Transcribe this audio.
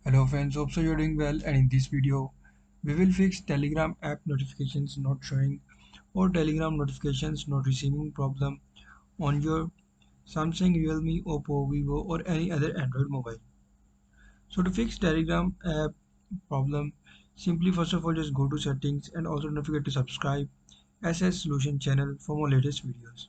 Hello friends, hope so you're doing well, and in this video we will fix Telegram app notifications not showing or Telegram notifications not receiving problem on your Samsung, Realme, Oppo, Vivo or any other Android mobile. So to fix Telegram app problem, simply first of all just go to settings and also don't forget to subscribe SS Solution channel for more latest videos.